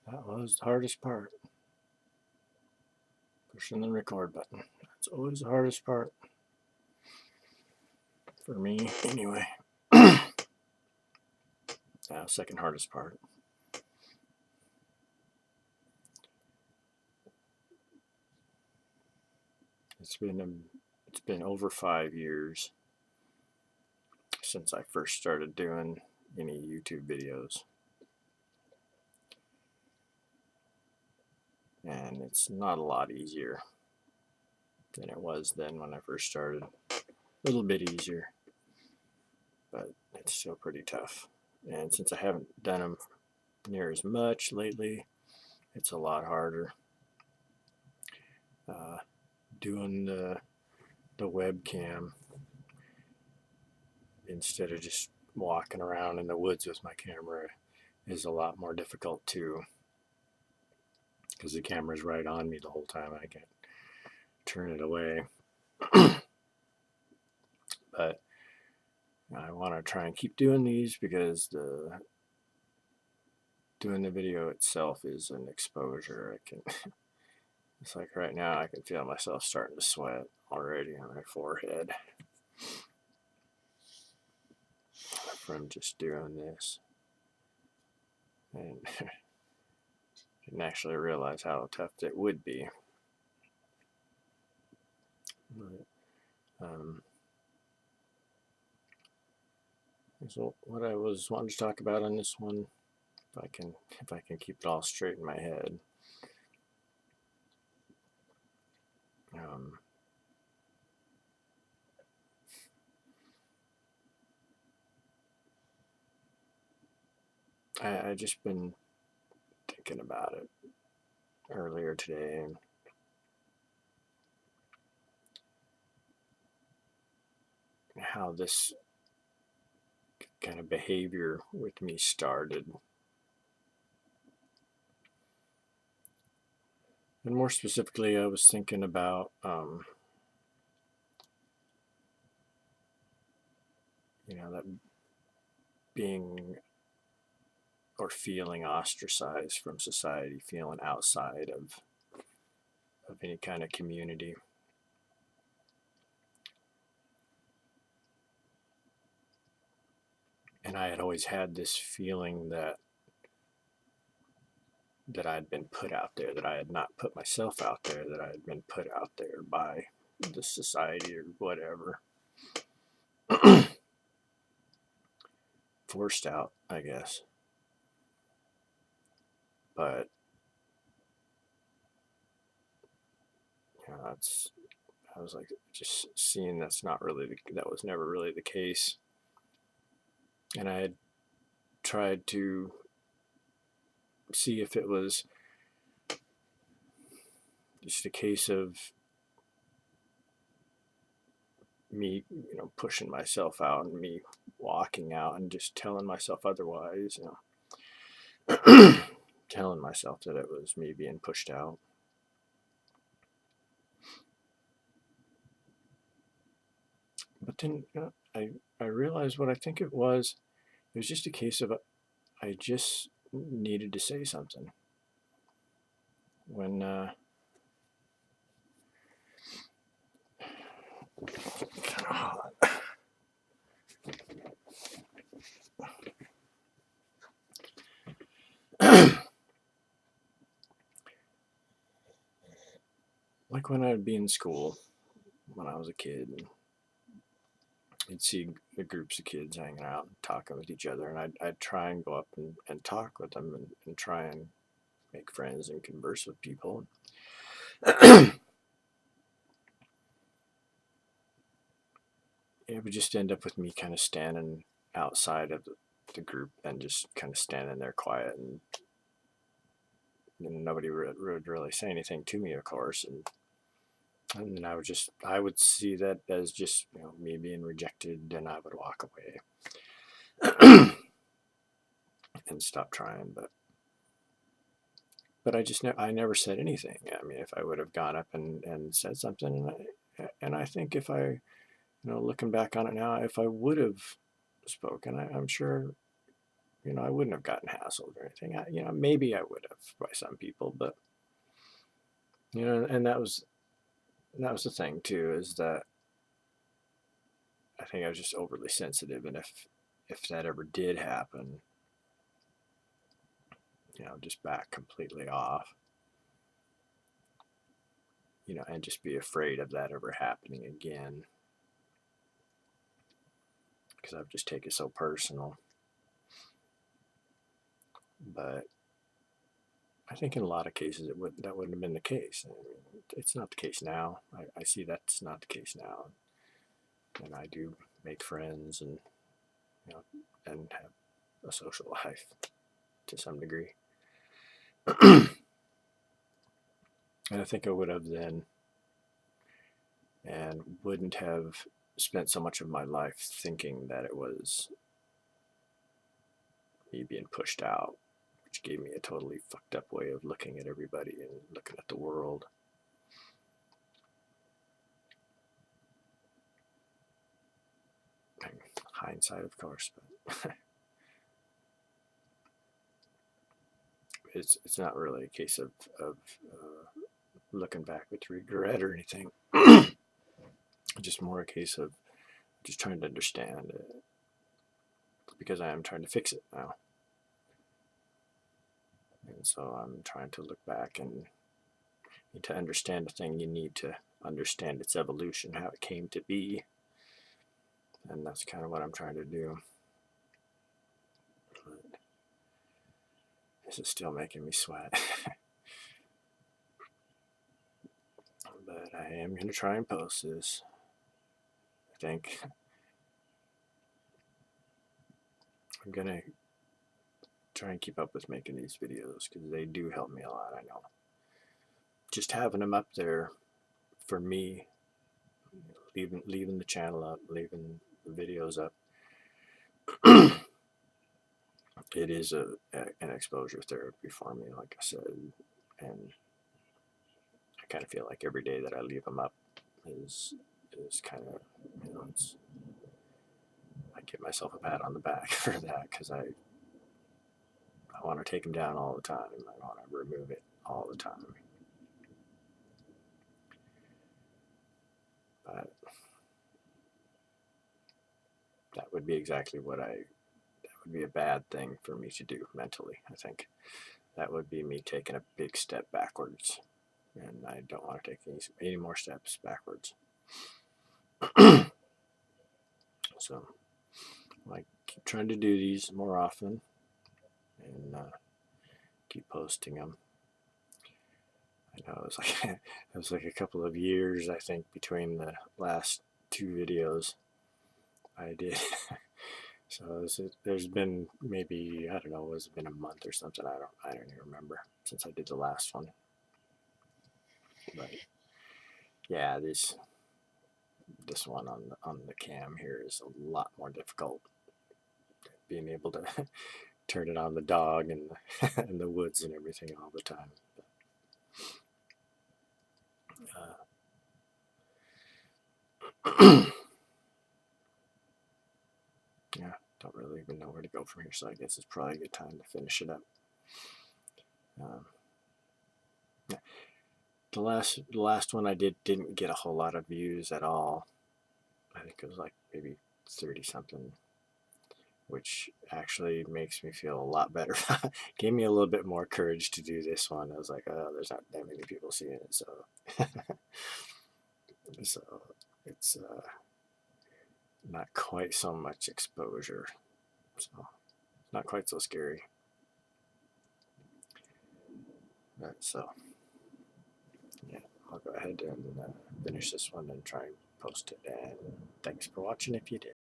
That was the hardest part. Pushing the record button. That's always the hardest part. For me, anyway. Second hardest part. It's been over 5 years since I first started doing any YouTube videos. And it's not a lot easier than it was then when I first started. A little bit easier, but it's still pretty tough. And since I haven't done them near as much lately, it's a lot harder. Doing the webcam instead of just walking around in the woods with my camera is a lot more difficult too, because the camera's right on me the whole time. I can't turn it away. But I want to try and keep doing these because doing the video itself is an exposure. It's like right now I can feel myself starting to sweat already on my forehead from just doing this. And didn't actually realize how tough it would be. But, so what I was wanting to talk about on this one, if I can keep it all straight in my head. I just been thinking about it earlier today, and how this kind of behavior with me started. And more specifically, I was thinking about, that being or feeling ostracized from society, feeling outside of any kind of community. And I had always had this feeling that I'd been put out there, that I had not put myself out there, that I had been put out there by the society or whatever. Forced out, I guess. But I was like, just seeing that was never really the case. And I had tried to see if it was just a case of me, pushing myself out and me walking out and just telling myself otherwise, telling myself that it was me being pushed out. But then I realized what I think it was. It was just a case of I just needed to say something. When kind of hot. Like when I'd be in school when I was a kid, and you'd see the groups of kids hanging out and talking with each other, and I'd try and go up and talk with them and try and make friends and converse with people. It would just end up with me kind of standing outside of the group and just kind of standing there quiet, and nobody would really say anything to me, of course. And then I would see that as just me being rejected, and I would walk away and stop trying. But I never said anything. I mean, if I would have gone up and said something, and I think if I, looking back on it now, if I would have spoken, I'm sure, I wouldn't have gotten hassled or anything. Maybe I would have by some people, but and that was the thing too, is that I think I was just overly sensitive, and if that ever did happen, just back completely off, and just be afraid of that ever happening again, because I've just taken it so personal. But I think in a lot of cases that wouldn't have been the case. I mean, it's not the case now. I see that's not the case now, and I do make friends and and have a social life to some degree. And I think I would have then, and wouldn't have spent so much of my life thinking that it was me being pushed out, which gave me a totally fucked up way of looking at everybody and looking at the world. Hindsight, of course, but it's not really a case of looking back with regret or anything. Just more a case of just trying to understand it, because I am trying to fix it now. And so I'm trying to look back, and to understand a thing, you need to understand its evolution, how it came to be. And that's kind of what I'm trying to do. But this is still making me sweat. But I am going to try and post this. I think I'm going to try and keep up with making these videos, because they do help me a lot, I know. Just having them up there for me, leaving the channel up, leaving the videos up, it is an exposure therapy for me, like I said. And I kind of feel like every day that I leave them up is kind of, I give myself a pat on the back for that, because I want to take them down all the time. I want to remove it all the time. But that would be exactly that would be a bad thing for me to do mentally. I think that would be me taking a big step backwards, and I don't want to take any more steps backwards. So I keep trying to do these more often, and keep posting them. I know it was like a couple of years, I think, between the last 2 videos I did. So there's been maybe, I don't know, has it been a month or something? I don't even remember since I did the last one. But yeah, this one on the cam here is a lot more difficult. Being able to turn it on the dog and and the woods and everything all the time. Yeah, don't really even know where to go from here, so I guess it's probably a good time to finish it up. The last one I didn't get a whole lot of views at all. I think it was like maybe 30 something, which actually makes me feel a lot better. Gave me a little bit more courage to do this one. I was like, oh, there's not that many people seeing it, so so it's not quite so much exposure, so not quite so scary. But so yeah, I'll go ahead and finish this one and try and post it. And thanks for watching if you did.